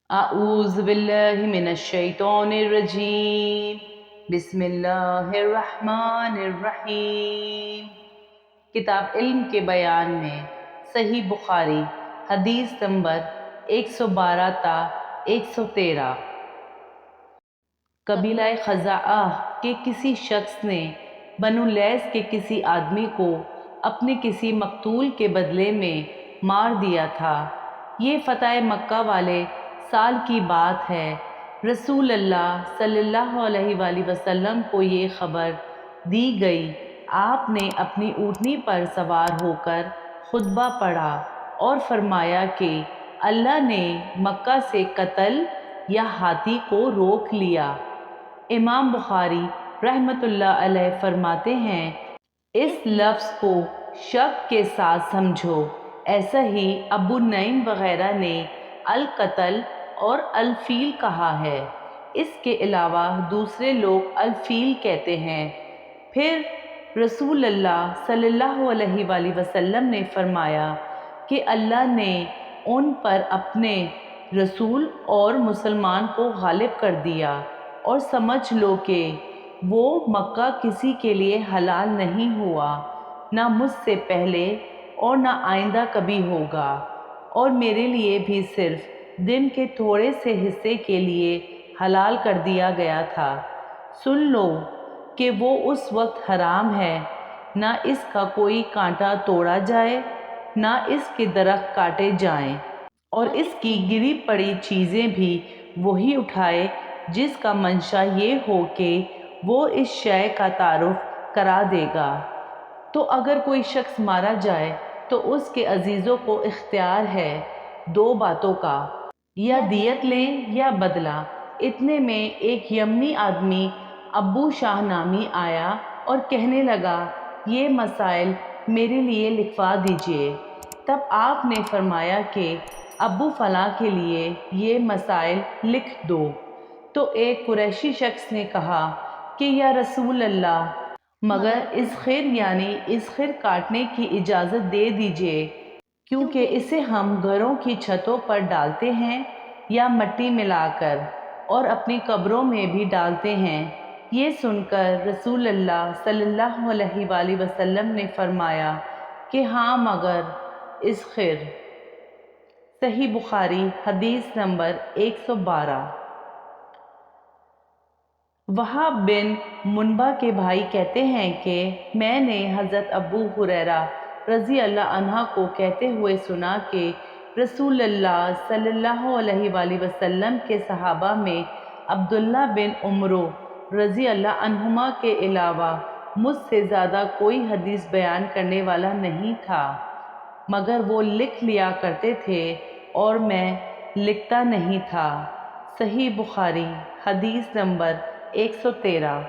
اعوذ باللہ من الشیطان الرجیم، بسم اللہ الرحمن الرحیم۔ کتاب علم کے بیان میں صحیح بخاری حدیث نمبر 112 تا 113۔ قبیلہ خزاعہ کے کسی شخص نے بنو لیث کے کسی آدمی کو اپنے کسی مقتول کے بدلے میں مار دیا تھا۔ یہ فتح مکہ والے سال کی بات ہے۔ رسول اللہ صلی اللہ علیہ وآلہ وسلم کو یہ خبر دی گئی۔ آپ نے اپنی اونٹنی پر سوار ہو کر خطبہ پڑھا اور فرمایا کہ اللہ نے مکہ سے قتل یا ہاتھی کو روک لیا۔ امام بخاری رحمۃ اللہ علیہ فرماتے ہیں، اس لفظ کو شک کے ساتھ سمجھو۔ ایسا ہی ابو نعیم وغیرہ نے القتل اور الفیل کہا ہے۔ اس کے علاوہ دوسرے لوگ الفیل کہتے ہیں۔ پھر رسول اللہ صلی اللہ علیہ وآلہ وسلم نے فرمایا کہ اللہ نے ان پر اپنے رسول اور مسلمان کو غالب کر دیا، اور سمجھ لو کہ وہ مکہ کسی کے لیے حلال نہیں ہوا، نہ مجھ سے پہلے اور نہ آئندہ کبھی ہوگا، اور میرے لیے بھی صرف دن کے تھوڑے سے حصے کے لیے حلال کر دیا گیا تھا۔ سن لو کہ وہ اس وقت حرام ہے، نہ اس کا کوئی کانٹا توڑا جائے، نہ اس کے درخت کاٹے جائیں، اور اس کی گری پڑی چیزیں بھی وہی اٹھائے جس کا منشا یہ ہو کہ وہ اس شے کا تعارف کرا دے گا۔ تو اگر کوئی شخص مارا جائے تو اس کے عزیزوں کو اختیار ہے دو باتوں کا، یا دیت لیں یا بدلہ۔ اتنے میں ایک یمنی آدمی ابو شاہ نامی آیا اور کہنے لگا، یہ مسائل میرے لیے لکھوا دیجئے۔ تب آپ نے فرمایا کہ ابو فلاں کے لیے یہ مسائل لکھ دو۔ تو ایک قریشی شخص نے کہا کہ یا رسول اللہ، مگر اذخر یعنی اذخر کاٹنے کی اجازت دے دیجئے، کیونکہ اسے ہم گھروں کی چھتوں پر ڈالتے ہیں یا مٹی ملا کر، اور اپنی قبروں میں بھی ڈالتے ہیں۔ یہ سن کر رسول اللہ صلی اللہ علیہ وآلہ وسلم نے فرمایا کہ ہاں مگر اذخر۔ صحیح بخاری حدیث نمبر 112۔ وہاب بن منبع کے بھائی کہتے ہیں کہ میں نے حضرت ابو ہریرہ رضی اللہ عنہ کو کہتے ہوئے سنا کہ رسول اللہ صلی اللہ علیہ وآلہ وسلم کے صحابہ میں عبداللہ بن عمرو رضی اللہ عنہما کے علاوہ مجھ سے زیادہ کوئی حدیث بیان کرنے والا نہیں تھا، مگر وہ لکھ لیا کرتے تھے اور میں لکھتا نہیں تھا۔ صحیح بخاری حدیث نمبر 113۔